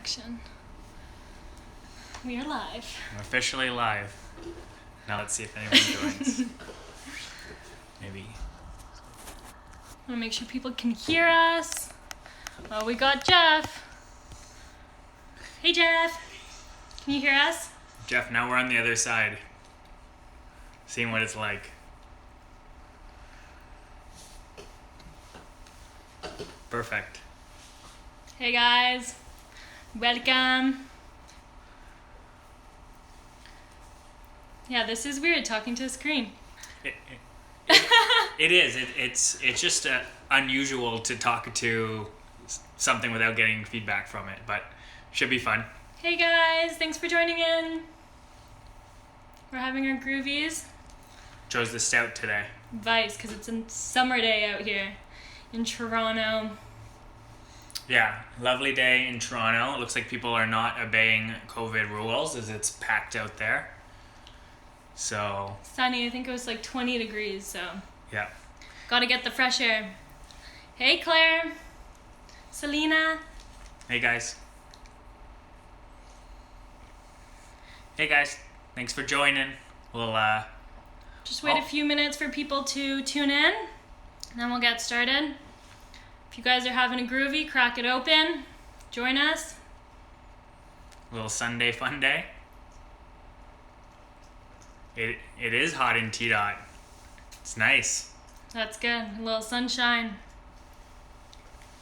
connection. We are live. We're officially live. Now let's see if anyone joins. Maybe. I want to make sure people can hear us. Oh, we got Jeff. Hey, Jeff. Can you hear us? Jeff, now we're on the other side. Seeing what it's like. Perfect. Hey, guys. Welcome. Yeah, this is weird, talking to a screen. It is. It's just unusual to talk to something without getting feedback from it, but should be fun. Hey, guys. Thanks for joining in. We're having our Grüvis. Chose the stout today. Vice, because it's a summer day out here in Toronto. Yeah, lovely day in Toronto. It looks like people are not obeying COVID rules as it's packed out there. So Sunny, I think it was like 20 degrees, so yeah. gotta get the fresh air. Hey, Claire. Selena. Hey guys. Hey guys. Thanks for joining. We'll Just wait a few minutes for people to tune in, and then we'll get started. If you guys are having a groovy, crack it open. Join us. little Sunday fun day. It is hot in T-Dot. It's nice. That's good. A little sunshine.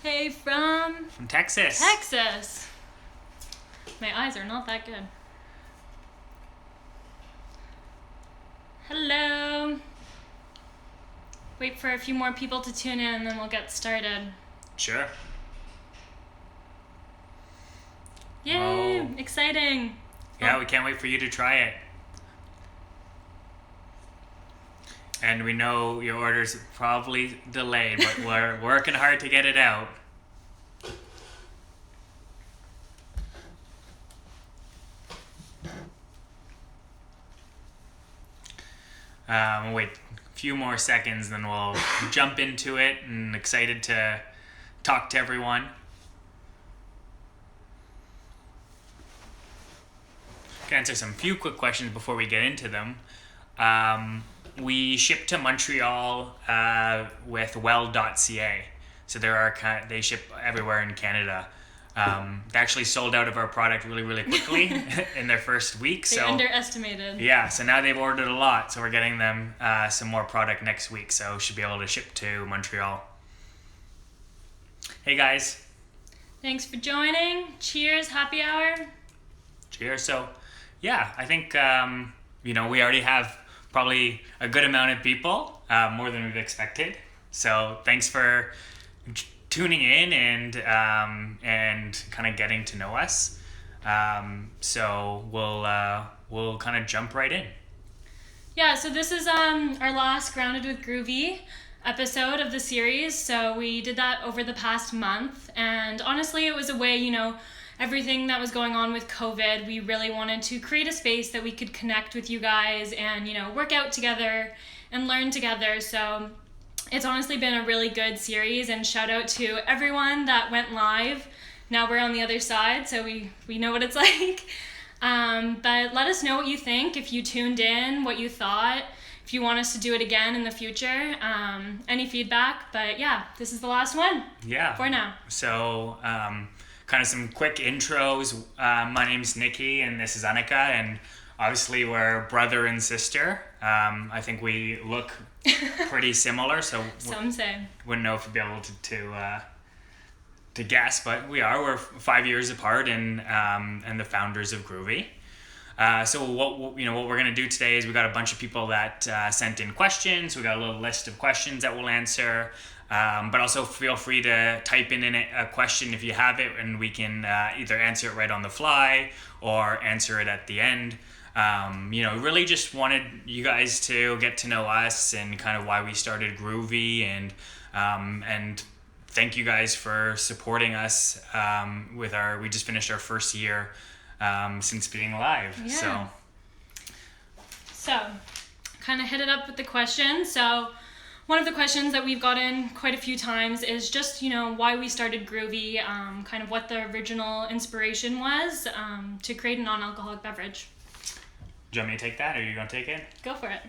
Hey, from Texas. Texas. My eyes are not that good. Hello. Wait for a few more people to tune in and then we'll get started. Sure. Yay! Oh. Exciting. Yeah, we can't wait for you to try it. And we know your order's probably delayed, but we're working hard to get it out. Wait a few more seconds, then we'll jump into it, and excited to talk to everyone. Can answer some few quick questions before we get into them. We ship to Montreal with well.ca, so they ship everywhere in Canada. They actually sold out of our product really quickly in their first week. They underestimated. Yeah, so now they've ordered a lot, so we're getting them some more product next week, so should be able to ship to Montreal. Hey guys. Thanks for joining. Cheers, happy hour. Cheers. So, yeah, I think, we already have probably a good amount of people, more than we've expected. So thanks for tuning in and kind of getting to know us. So we'll kind of jump right in. Yeah, so this is our last Grounded with Grüvi episode of the series. So we did that over the past month, and honestly it was a way, everything that was going on with COVID, we really wanted to create a space that we could connect with you guys and, work out together and learn together. So it's honestly been a really good series, and shout out to everyone that went live. Now we're on the other side, so we know what it's like. But let us know what you think, if you tuned in, what you thought, if you want us to do it again in the future, any feedback. But yeah, this is the last one. Yeah. For now. So, kind of some quick intros. My name's Nikki and this is Annika, and obviously we're brother and sister. I think we look pretty similar, so some say. Wouldn't know if we'd be able to guess, but we are. We're 5 years apart, and the founders of Grüvi. So what we're gonna do today is we got a bunch of people that sent in questions. We got a little list of questions that we'll answer. But also feel free to type in a question if you have it, and we can either answer it right on the fly or answer it at the end. Really just wanted you guys to get to know us and kind of why we started Grüvi, and thank you guys for supporting us we just finished our first year since being live. Yeah. So kind of hit it up with the question. So one of the questions that we've gotten quite a few times is just, why we started Grüvi, kind of what the original inspiration was to create a non-alcoholic beverage. Do you want me to take that, or are you going to take it? Go for it.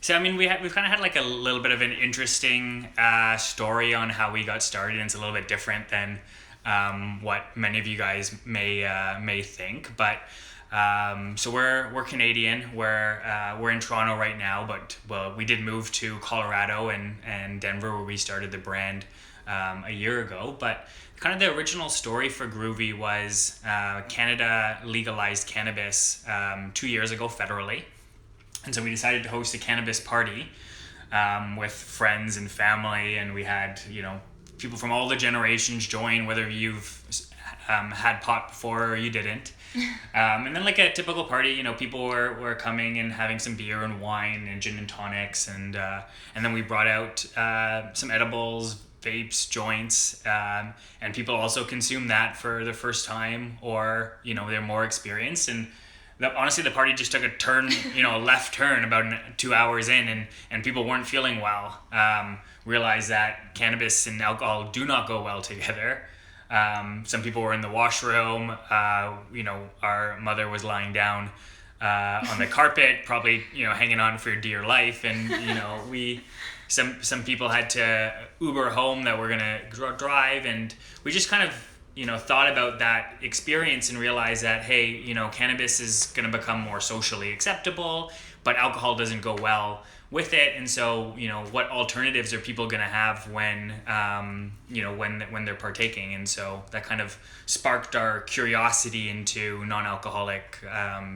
So, I mean, we've kind of had like a little bit of an interesting story on how we got started, and it's a little bit different than what many of you guys may think. But so we're Canadian. We're in Toronto right now, but we did move to Colorado and Denver, where we started the brand a year ago. But kind of the original story for Grüvi was Canada legalized cannabis 2 years ago federally. And so we decided to host a cannabis party with friends and family, and we had, people from all the generations join, whether you've had pot before or you didn't. And then like a typical party, people were coming and having some beer and wine and gin and tonics, and then we brought out some edibles, vapes, joints, and people also consume that for the first time, or they're more experienced. And honestly, the party just took a turn, left turn about 2 hours in, and people weren't feeling well. Realized that cannabis and alcohol do not go well together. Some people were in the washroom. Our mother was lying down on the carpet, probably hanging on for dear life, and some people had to Uber home that were gonna drive, and we just kind of thought about that experience and realized that, hey, cannabis is going to become more socially acceptable, but alcohol doesn't go well with it. And so, what alternatives are people going to have when they're partaking? And so that kind of sparked our curiosity into non-alcoholic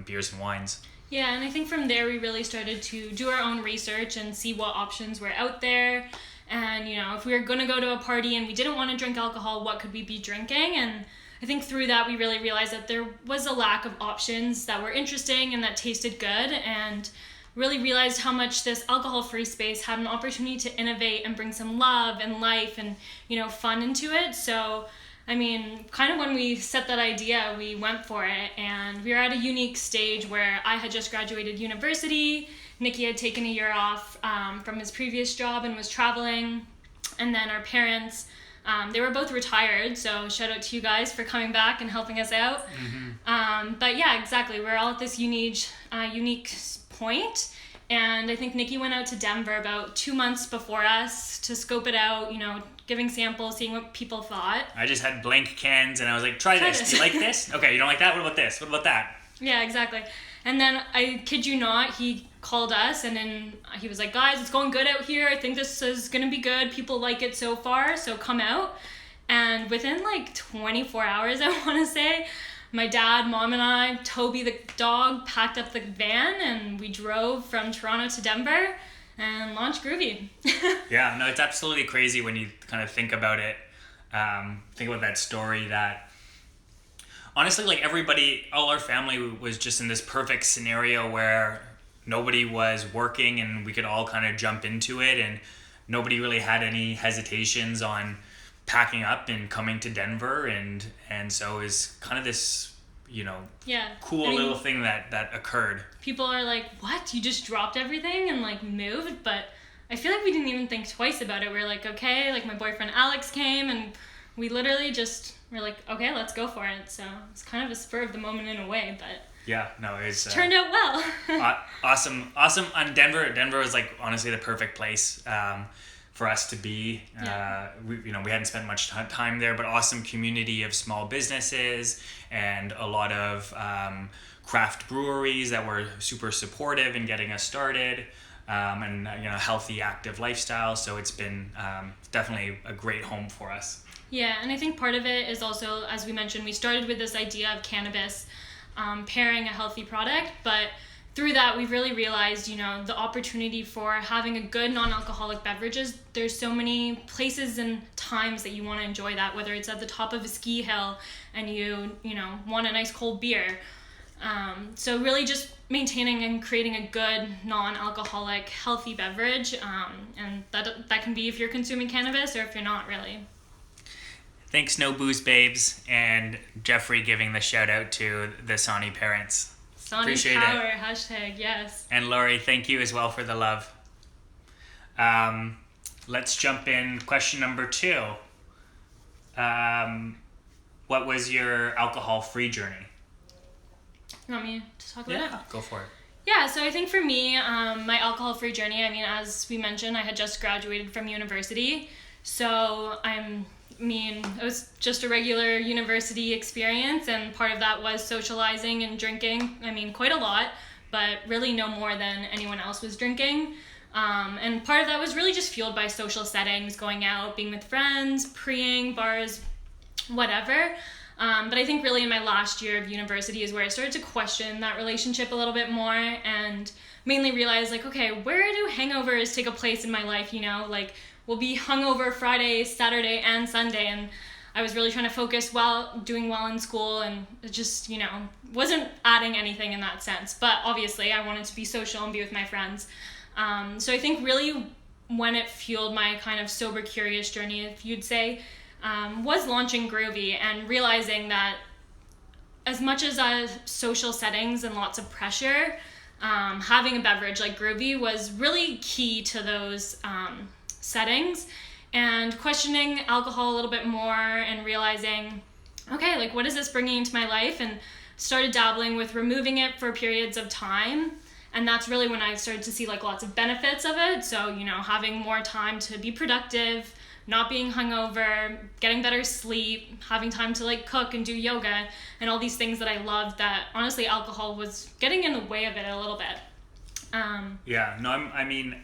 beers and wines. Yeah, and I think from there we really started to do our own research and see what options were out there. And, if we were going to go to a party and we didn't want to drink alcohol, what could we be drinking? And I think through that, we really realized that there was a lack of options that were interesting and that tasted good, and really realized how much this alcohol-free space had an opportunity to innovate and bring some love and life and, fun into it. So, I mean, kind of when we set that idea, we went for it, and we were at a unique stage where I had just graduated university. Nicky had taken a year off from his previous job and was traveling. And then our parents, they were both retired, so shout out to you guys for coming back and helping us out. Mm-hmm. But yeah, exactly. We're all at this unique point. And I think Nicky went out to Denver about 2 months before us to scope it out, giving samples, seeing what people thought. I just had blank cans and I was like, try this. Do you like this? Okay, you don't like that? What about this? What about that? Yeah, exactly. And then, I kid you not, he called us and then he was like, guys, it's going good out here. I think this is going to be good. People like it so far, so come out. And within like 24 hours, I want to say, my dad, mom, and I, Toby the dog, packed up the van and we drove from Toronto to Denver and launched Grüvi. Yeah, no, it's absolutely crazy when you kind of think about it. Think about that story that, honestly, like everybody, all our family was just in this perfect scenario where nobody was working and we could all kind of jump into it, and nobody really had any hesitations on packing up and coming to Denver, and so it's kind of this cool little thing that occurred. People are like, what, you just dropped everything and like moved? But I feel like we didn't even think twice about it. We were like, okay, like my boyfriend Alex came and we literally just were like, okay, let's go for it. So it's kind of a spur of the moment in a way, but yeah, no, it's turned out well. Awesome. And Denver was like honestly the perfect place for us to be. Yeah. We hadn't spent much time there, but awesome community of small businesses and a lot of craft breweries that were super supportive in getting us started, and healthy, active lifestyle. So it's been definitely a great home for us. Yeah, and I think part of it is also, as we mentioned, we started with this idea of cannabis pairing a healthy product, but through that we've really realized, the opportunity for having a good non-alcoholic beverages. There's so many places and times that you want to enjoy that, whether it's at the top of a ski hill and you want a nice cold beer. So really just maintaining and creating a good non-alcoholic healthy beverage, and that can be if you're consuming cannabis or if you're not really. Thanks, No Booze Babes, and Jeffrey giving the shout out to the Sonny parents. Sonny Power, hashtag, yes. And Laurie, thank you as well for the love. Let's jump in. Question number 2. What was your alcohol-free journey? You want me to talk about it? Yeah, go for it. Yeah, so I think for me, my alcohol-free journey, I mean, as we mentioned, I had just graduated from university. So it was just a regular university experience, and part of that was socializing and drinking. I mean, quite a lot, but really no more than anyone else was drinking. And part of that was really just fueled by social settings, going out, being with friends, preing, bars, whatever. But I think really in my last year of university is where I started to question that relationship a little bit more, and mainly realize, like, okay, where do hangovers take a place in my life, you know? Like, we'll be hungover Friday, Saturday, and Sunday, and I was really trying to focus doing well in school, and it just, you know, wasn't adding anything in that sense. But obviously I wanted to be social and be with my friends. So I think really when it fueled my kind of sober curious journey, if you'd say, was launching Grvi and realizing that as much as social settings and lots of pressure, having a beverage like Grvi was really key to those settings, and questioning alcohol a little bit more and realizing, okay, like, what is this bringing into my life? And started dabbling with removing it for periods of time. And that's really when I started to see like lots of benefits of it. So, you know, having more time to be productive, not being hungover, getting better sleep, having time to like cook and do yoga, and all these things that I loved that honestly alcohol was getting in the way of it a little bit. I mean,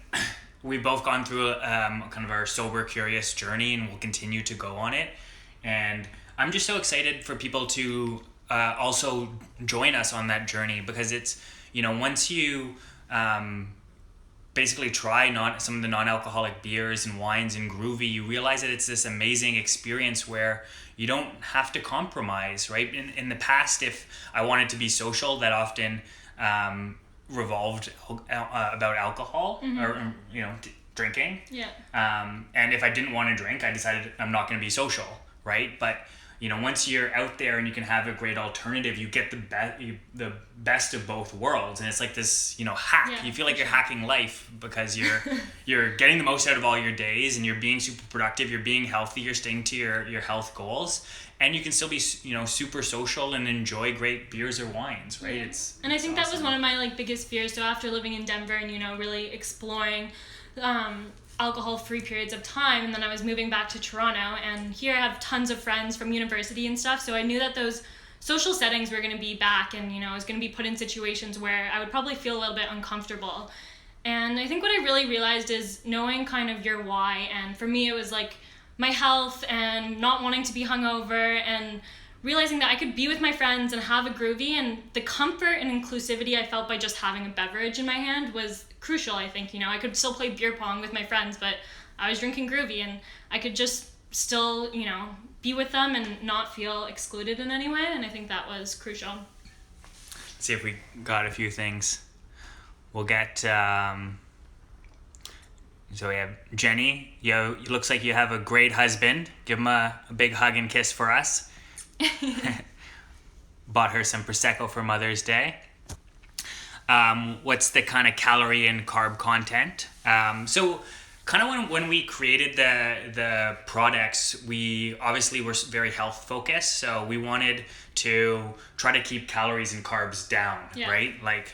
we've both gone through kind of our sober curious journey, and we'll continue to go on it. And I'm just so excited for people to also join us on that journey, because it's, you know, once you basically try some of the non-alcoholic beers and wines and Grüvi, you realize that it's this amazing experience where you don't have to compromise, right? In the past, if I wanted to be social, that often revolved about alcohol, or, you know, drinking. Yeah. And if I didn't want to drink, I decided I'm not going to be social, right? But, you know, once you're out there and you can have a great alternative, you get the best of both worlds, and it's like this, you know, hack. Yeah, you feel like you're hacking life, because you're getting the most out of all your days, and you're being super productive, you're being healthy, you're staying to your health goals, and you can still be, you know, super social and enjoy great beers or wines, right? Yeah. It's I think that awesome. was one of my like biggest fears. So after living in Denver and, you know, really exploring alcohol-free periods of time, and then I was moving back to Toronto, and here I have tons of friends from university and stuff, so I knew that those social settings were going to be back, and, you know, I was going to be put in situations where I would probably feel a little bit uncomfortable. And I think what I really realized is knowing kind of your why, and for me it was like my health and not wanting to be hungover, and realizing that I could be with my friends and have a Grüvi, and the comfort and inclusivity I felt by just having a beverage in my hand was crucial, I think. You know, I could still play beer pong with my friends, but I was drinking Grüvi, and I could just still, you know, be with them and not feel excluded in any way, and I think that was crucial. Let's see if we got a few things. We'll get... So we have Jenny. It looks like you have a great husband. Give him a big hug and kiss for us. Bought her some Prosecco for Mother's Day. What's the kind of calorie and carb content? So kind of when we created the products, we obviously were very health focused. So we wanted to try to keep calories and carbs down, right? Like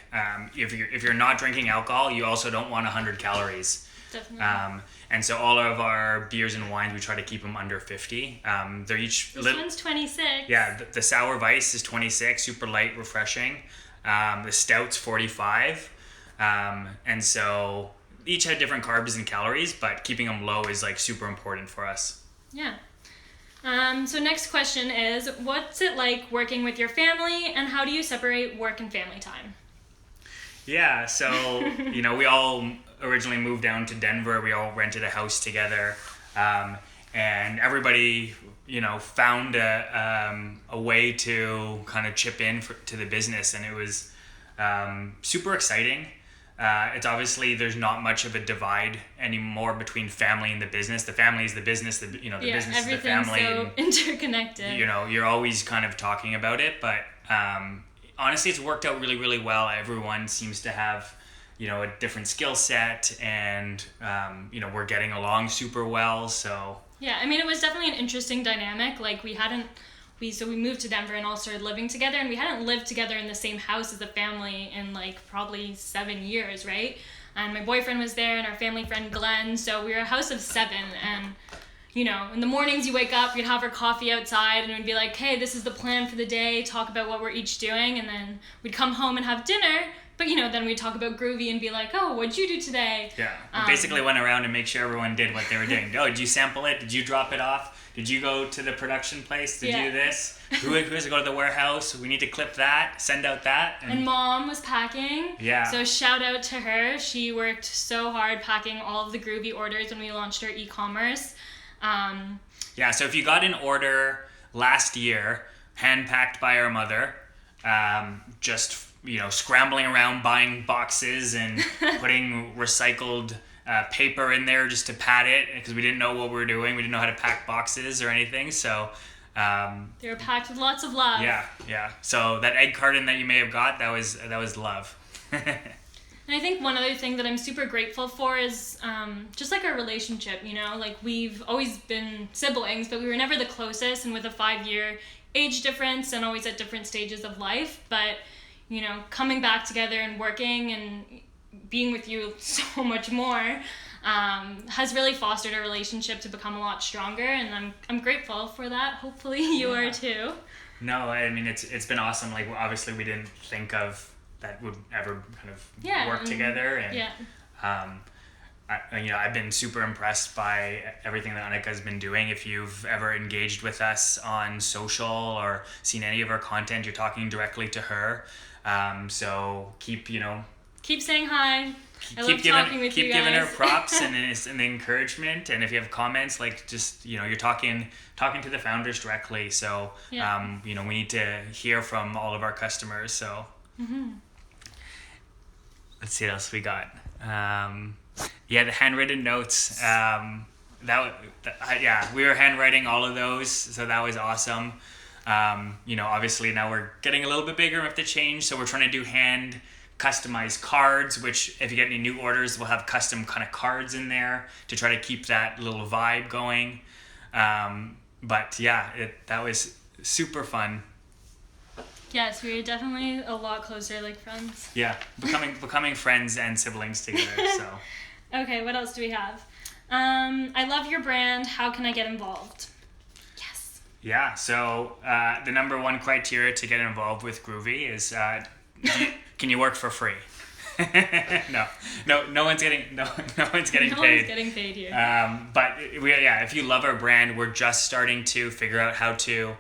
if you're not drinking alcohol, you also don't want 100 calories. Definitely. And so all of our beers and wines, we try to keep them under 50. They're each... This one's 26. Yeah, the Sour Weiss is 26, super light, refreshing. The Stout's 45. And so each had different carbs and calories, but keeping them low is like super important for us. Yeah. So next question is, what's it like working with your family, and how do you separate work and family time? Yeah, so, you know, we all originally moved down to Denver. We all rented a house together, and everybody, you know, found a way to kind of chip in to the business, and it was super exciting. It's obviously, there's not much of a divide anymore between family and the business. The family is the business, the business is the family. Everything's so interconnected. You know, you're always kind of talking about it, but honestly, it's worked out really, really well. Everyone seems to have a different skill set, and we're getting along super well. So yeah, I mean, it was definitely an interesting dynamic. Like we moved to Denver and all started living together, and we hadn't lived together in the same house as a family in like probably 7 years, right? And my boyfriend was there and our family friend Glenn, so we were a house of 7. And in the mornings you wake up, we'd have our coffee outside and we'd be like, hey, this is the plan for the day, talk about what we're each doing, and then we'd come home and have dinner. But then we'd talk about Grüvi and be like, oh, what'd you do today? Yeah, we basically went around and make sure everyone did what they were doing. Oh, did you sample it? Did you drop it off? Did you go to the production place to do this? Who has to go to the warehouse? We need to clip that, send out that. And Mom was packing. Yeah. So shout out to her. She worked so hard packing all of the Grüvi orders when we launched our e-commerce. Yeah, so if you got an order last year, hand-packed by our mother, just scrambling around buying boxes and putting recycled paper in there just to pad it, because we didn't know what we were doing. We didn't know how to pack boxes or anything. So they were packed with lots of love. Yeah. So that egg carton that you may have got, that was love. And I think one other thing that I'm super grateful for is just like our relationship. Like we've always been siblings, but we were never the closest, and with a 5-year age difference and always at different stages of life. But coming back together and working and being with you so much more has really fostered our relationship to become a lot stronger, and I'm grateful for that. Hopefully you are too. No, I mean it's been awesome. Like obviously we didn't think of that would ever kind of work together, and I've been super impressed by everything that Annika's been doing. If you've ever engaged with us on social or seen any of our content, you're talking directly to her. So keep saying hi. I love talking with you guys. Keep giving her props and the encouragement. And if you have comments, like just you're talking to the founders directly. So we need to hear from all of our customers. So let's see what else we got. The handwritten notes. We were handwriting all of those, so that was awesome. Obviously now we're getting a little bit bigger and we have to change, so we're trying to do hand customized cards, which if you get any new orders, we'll have custom kind of cards in there to try to keep that little vibe going. That was super fun. Yes, we are definitely a lot closer, like friends. Yeah, becoming friends and siblings together. So. Okay, what else do we have? I love your brand. How can I get involved? Yes. Yeah, so the number one criteria to get involved with Grüvi is can you work for free? No one's getting paid. No one's getting paid here. But if you love our brand, we're just starting to figure out how to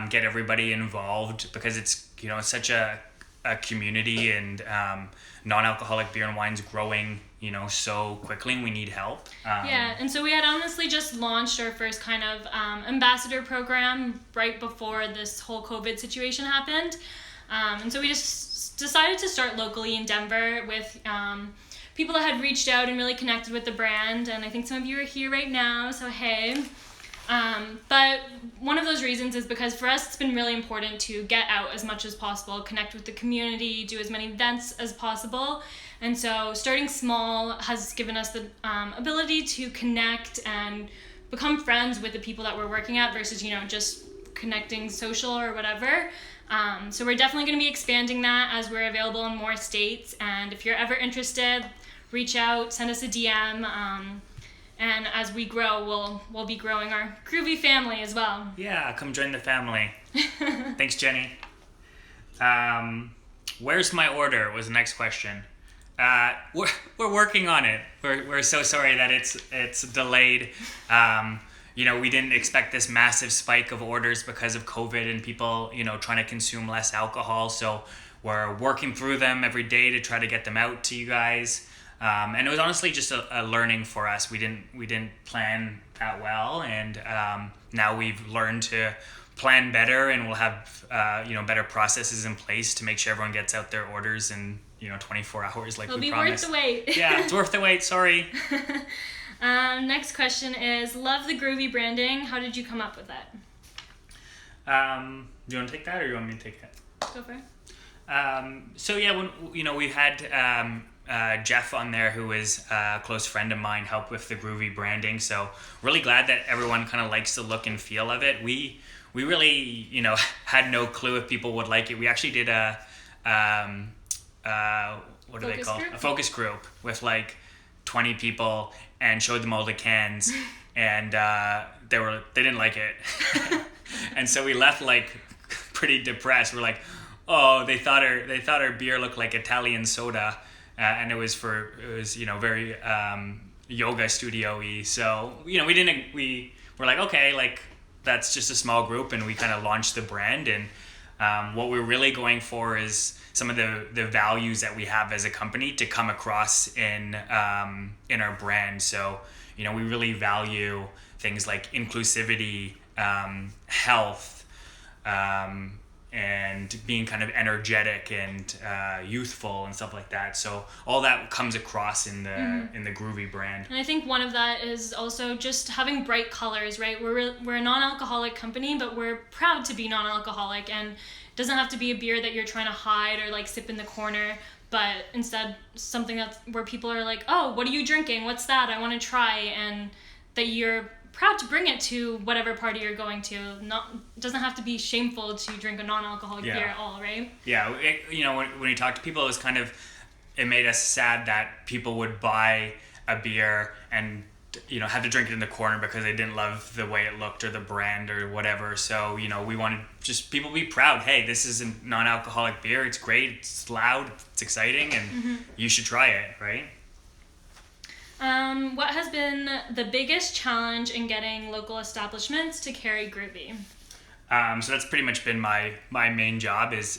get everybody involved, because it's such a community, and non-alcoholic beer and wine's growing so quickly, and we need help. And so we had honestly just launched our first kind of ambassador program right before this whole COVID situation happened. And so we just decided to start locally in Denver with people that had reached out and really connected with the brand. And I think some of you are here right now, so hey. But one of those reasons is because for us, it's been really important to get out as much as possible, connect with the community, do as many events as possible. And so starting small has given us the ability to connect and become friends with the people that we're working at versus, just connecting social or whatever. So we're definitely going to be expanding that as we're available in more states. And if you're ever interested, reach out, send us a DM. And as we grow, we'll be growing our Grüvi family as well. Yeah, come join the family. Thanks, Jenny. Where's my order was the next question. We're working on it. We're so sorry that it's delayed. We didn't expect this massive spike of orders because of COVID and people, trying to consume less alcohol. So we're working through them every day to try to get them out to you guys. And it was honestly just a learning for us. We didn't plan that well, and now we've learned to plan better, and we'll have better processes in place to make sure everyone gets out their orders in 24 hours like we promised. It'll be worth the wait. Yeah, it's worth the wait. Sorry. Next question is, love the Grüvi branding. How did you come up with that? Do you want to take that, or you want me to take that? Go for it. When we had Jeff on there, who is a close friend of mine, helped with the Grüvi branding. So really glad that everyone kind of likes the look and feel of it. We really, had no clue if people would like it. We actually did a what do they call it? A focus group with like 20 people and showed them all the cans, and they didn't like it, and so we left like pretty depressed. We're like, oh, they thought our beer looked like Italian soda, and it was very yoga studio-y. So we were like, okay, like that's just a small group, and we kind of launched the brand. And what we're really going for is some of the values that we have as a company to come across in our brand. So we really value things like inclusivity, health, and being kind of energetic and youthful and stuff like that. So all that comes across in the Grüvi brand. And I think one of that is also just having bright colors, right? We're a non-alcoholic company, but we're proud to be non-alcoholic, and it doesn't have to be a beer that you're trying to hide or like sip in the corner, but instead something that's where people are like, oh, what are you drinking? What's that? I want to try. And that you're proud to bring it to whatever party you're going to. It doesn't have to be shameful to drink a non-alcoholic beer at all, right? Yeah, when we talk to people, it made us sad that people would buy a beer and have to drink it in the corner because they didn't love the way it looked or the brand or whatever. So we wanted just people to be proud. Hey, this is a non-alcoholic beer. It's great. It's loud. It's exciting, and you should try it, right? What has been the biggest challenge in getting local establishments to carry Grvi? So that's pretty much been my main job is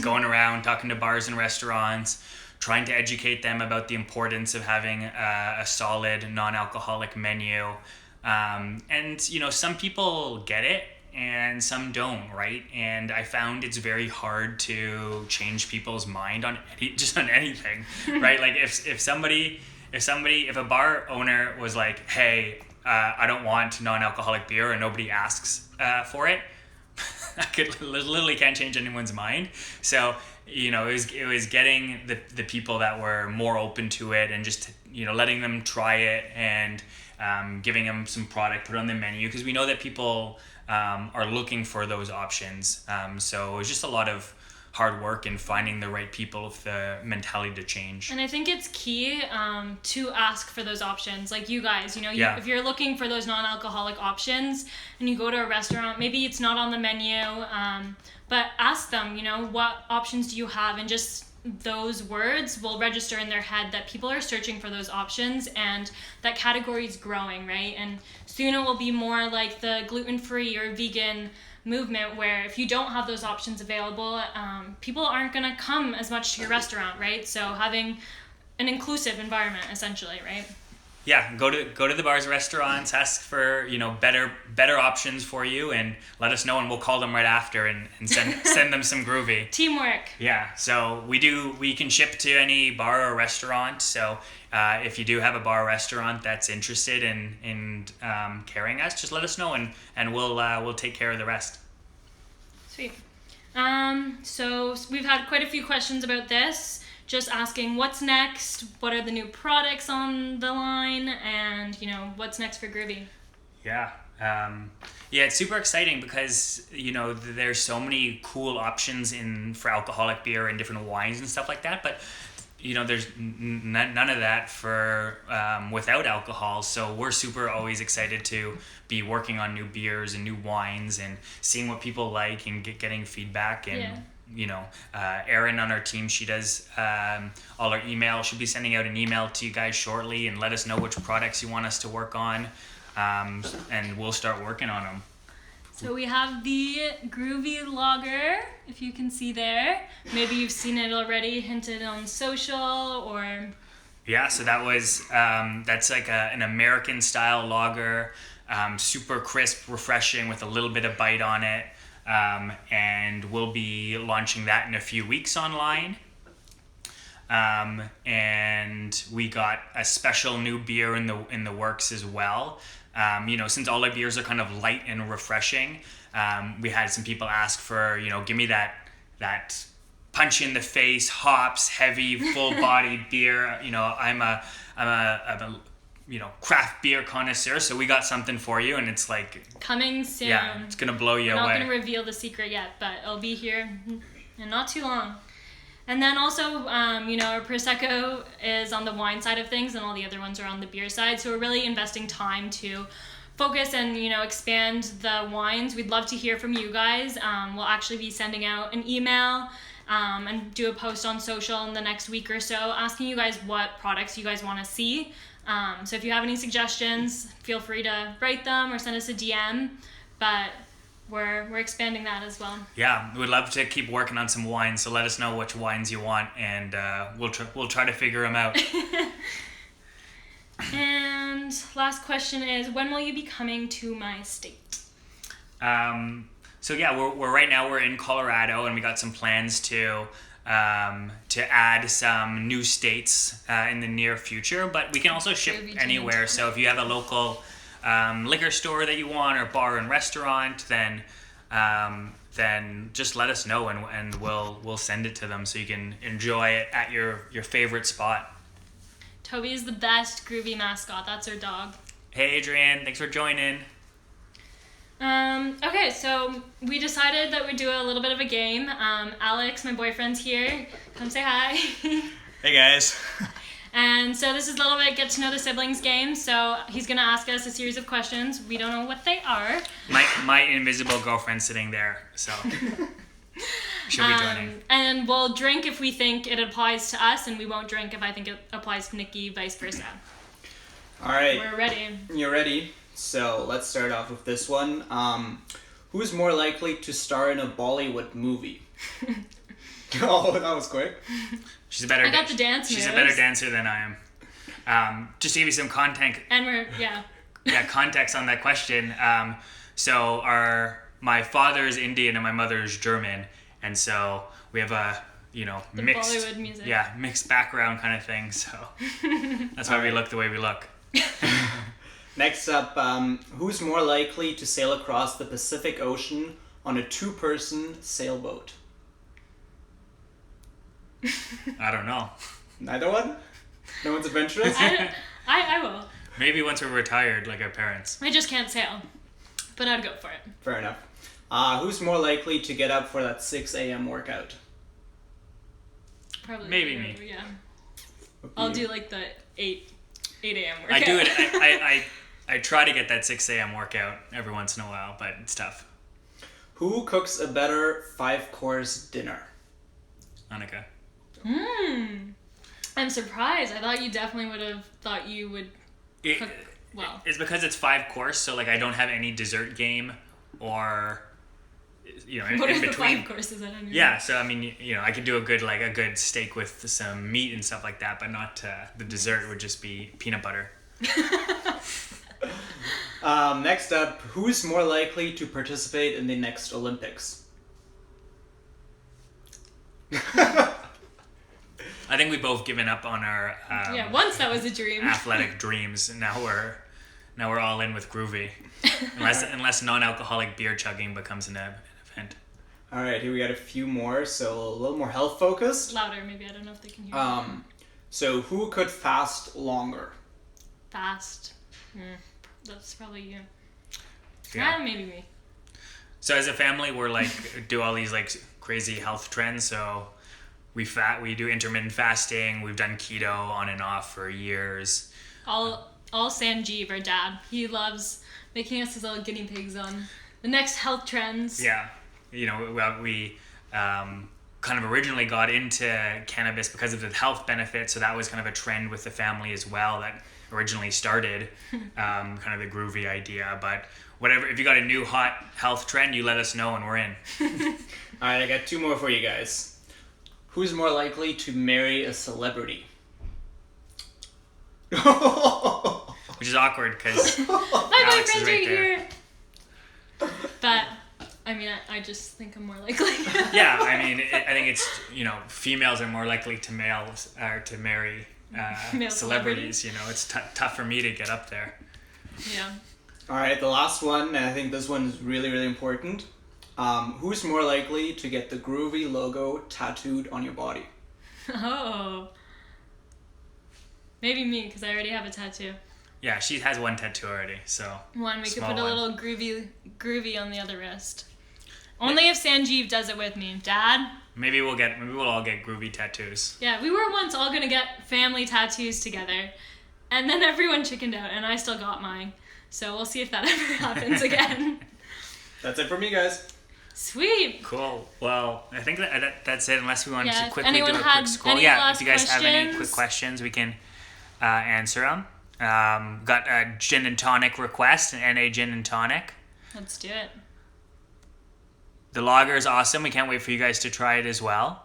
going around talking to bars and restaurants, trying to educate them about the importance of having a solid non-alcoholic menu. And some people get it and some don't, right? And I found it's very hard to change people's mind on anything, right? Like if a bar owner was like, hey, I don't want non-alcoholic beer, and nobody asks for it, I literally can't change anyone's mind. So it was getting the people that were more open to it, and just letting them try it, and giving them some product put on the menu, because we know that people are looking for those options. So it was just a lot of hard work and finding the right people with the mentality to change. And I think it's key to ask for those options. Like you guys, if you're looking for those non-alcoholic options and you go to a restaurant, maybe it's not on the menu, but ask them, what options do you have? And just those words will register in their head that people are searching for those options, and that category is growing, right? And soon it will be more like the gluten-free or vegan movement, where if you don't have those options available, people aren't going to come as much to your restaurant, right? So having an inclusive environment, essentially, right? Yeah, go to the bars, restaurants, ask for better options for you, and let us know, and we'll call them right after and send them some Grüvi. Teamwork. Yeah, so we can ship to any bar or restaurant. So if you do have a bar or restaurant that's interested in carrying us, just let us know, and we'll take care of the rest. Sweet. So we've had quite a few questions about this. Just asking what's next, what are the new products on the line, and what's next for Grvi. Yeah, it's super exciting because there's so many cool options for alcoholic beer and different wines and stuff like that. But there's none of that for without alcohol. So we're super always excited to be working on new beers and new wines and seeing what people like and getting feedback. And Erin on our team, she does all our email. She'll be sending out an email to you guys shortly and let us know which products you want us to work on, and we'll start working on them. So we have the Grüvi lager, if you can see there. Maybe you've seen it already hinted on social or... Yeah, so that's like an American style lager, super crisp, refreshing with a little bit of bite on it. And we'll be launching that in a few weeks online. And we got a special new beer in the works as well. Since all our beers are kind of light and refreshing, we had some people ask for, give me that punch you in the face, hops, heavy, full-bodied beer. You know, I'm a craft beer connoisseur, so we got something for you, and it's like coming soon. Yeah, it's gonna blow you away. away. I'm not gonna reveal the secret yet, but it'll be here in not too long. And then also, our Prosecco is on the wine side of things, and all the other ones are on the beer side. So we're really investing time to focus and expand the wines. We'd love to hear from you guys. We'll actually be sending out an email and do a post on social in the next week or so, asking you guys what products you guys want to see. So if you have any suggestions, feel free to write them or send us a DM. But we're expanding that as well. Yeah, we'd love to keep working on some wines. So let us know which wines you want, and we'll try to figure them out. And last question is, when will you be coming to my state? So yeah, we're right now we're in Colorado, and we got some plans to add some new states in the near future. But we can also ship anywhere. So if you have a local liquor store that you want, or bar and restaurant, then just let us know, and we'll send it to them so you can enjoy it at your favorite spot. Toby is the best Grvi mascot. That's our dog. Hey Adrian, thanks for joining. Okay, so we decided that we'd do a little bit of a game. Alex, my boyfriend's here. Come say hi. Hey guys. And so this is a little bit get to know the siblings game. So he's gonna ask us a series of questions. We don't know what they are. My invisible girlfriend's sitting there, so she'll be joining. And we'll drink if we think it applies to us, and we won't drink if I think it applies to Nikki, vice versa. All right. We're ready. You're ready? So let's start off with this one. Who's more likely to star in a Bollywood movie? Oh, that was quick. She's a better. I got the dance She's moves. a better dancer than I am. Just to give you some context. And Context on that question. So my father's Indian and my mother's German, and so we have a the mixed Bollywood music. Yeah, mixed background kind of thing. So that's why we look the way we look. Next up, who's more likely to sail across the Pacific Ocean on a 2-person sailboat? I don't know. Neither one? No one's adventurous? I will. Maybe once we're retired, like our parents. I just can't sail, but I'd go for it. Fair enough. Who's more likely to get up for that 6 a.m. workout? Probably. Maybe me. Yeah. I'll do like the 8 a.m. workout. I do it. I try to get that 6 a.m. workout every once in a while, but it's tough. Who cooks a better 5-course dinner? Annika. I'm surprised. I thought you definitely would have thought you would cook well. It's because it's 5-course, so like I don't have any dessert game or in what are between. The 5 courses? I don't know. Yeah, so I mean, I could do a good steak with some meat and stuff like that, but not the dessert would just be peanut butter. Next up, who's more likely to participate in the next Olympics? I think we've both given up on our once that was a dream. athletic dreams. Now we're all in with Grüvi, unless non-alcoholic beer chugging becomes an event. All right, here we got a few more, so a little more health focused. Louder, maybe. I don't know if they can hear. So who could fast longer? Fast. That's probably you. Yeah. Maybe me. So as a family, we're like do all these like crazy health trends. So we do intermittent fasting. We've done keto on and off for years. All Sanjeev, our dad. He loves making us his little guinea pigs on the next health trends. Yeah, we kind of originally got into cannabis because of the health benefits. So that was kind of a trend with the family as well that originally started kind of the Grüvi idea. But whatever, if you got a new hot health trend, you let us know and we're in. All right, I got 2 more for you guys. Who's more likely to marry a celebrity? Which is awkward because my Alex is boyfriend's right there. here. But I mean, I just think I'm more likely. Yeah, I mean, I think it's females are more likely to marry Male celebrities. It's tough for me to get up there. Yeah. All right, the last one, and I think this one is really, really important. Who's more likely to get the Grüvi logo tattooed on your body? Oh. Maybe me, because I already have a tattoo. Yeah, she has one tattoo already, so. One, we could small put a one. little groovy on the other wrist. Only if Sanjeev does it with me. Dad? Maybe we'll all get Grüvi tattoos. Yeah, we were once all gonna get family tattoos together, and then everyone chickened out, and I still got mine. So we'll see if that ever happens again. That's it for me, guys. Sweet. Cool. Well, I think that's it. Unless we want Yeah, to if quickly do anyone a had quick scroll. any Yeah, last if you guys have any questions? quick questions, we can answer them. Got a gin and tonic request, an NA gin and tonic. Let's do it. The lager is awesome. We can't wait for you guys to try it as well.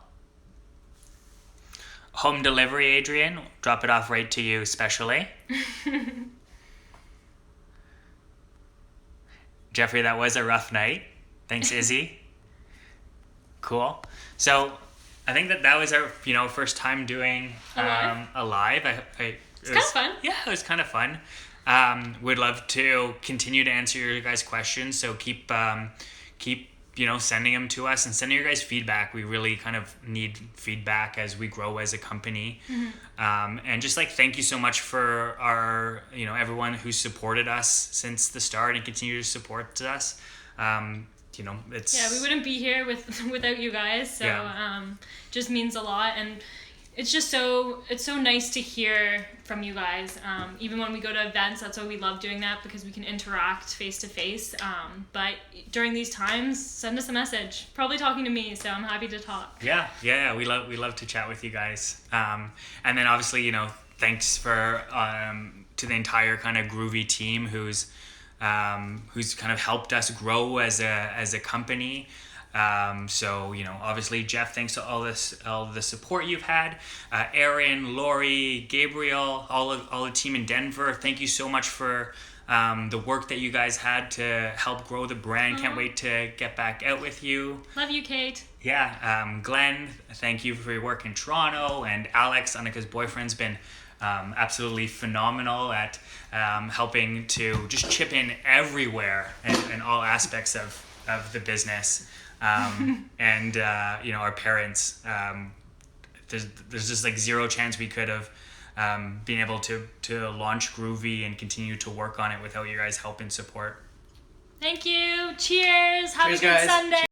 Home delivery, Adrian. Drop it off right to you, especially. Jeffrey, that was a rough night. Thanks, Izzy. Cool. So, I think that was our first time doing a live. It's kind of fun. Yeah, it was kind of fun. We'd love to continue to answer your guys' questions. So keep sending them to us and sending your guys feedback. We really kind of need feedback as we grow as a company. Mm-hmm. And just thank you so much for our everyone who supported us since the start and continue to support us. It's we wouldn't be here without you guys. So just means a lot, and it's so nice to hear from you guys. Even when we go to events, that's why we love doing that, because we can interact face to face. But during these times, send us a message. Probably talking to me, so I'm happy to talk. Yeah. We love to chat with you guys. And then obviously, thanks for to the entire kind of Grüvi team who's kind of helped us grow as a company. So obviously Jeff, thanks to all the support you've had. Aaron, Lori, Gabriel, all the team in Denver, thank you so much for the work that you guys had to help grow the brand. Can't wait to get back out with you. Love you, Kate. Yeah, Glenn, thank you for your work in Toronto, and Alex, Annika's boyfriend's been absolutely phenomenal at helping to just chip in everywhere in all aspects of the business. And our parents, there's just zero chance we could have been able to launch Grüvi and continue to work on it without your guys' help and support. Thank you. Cheers. Have Cheers, a good guys. Sunday.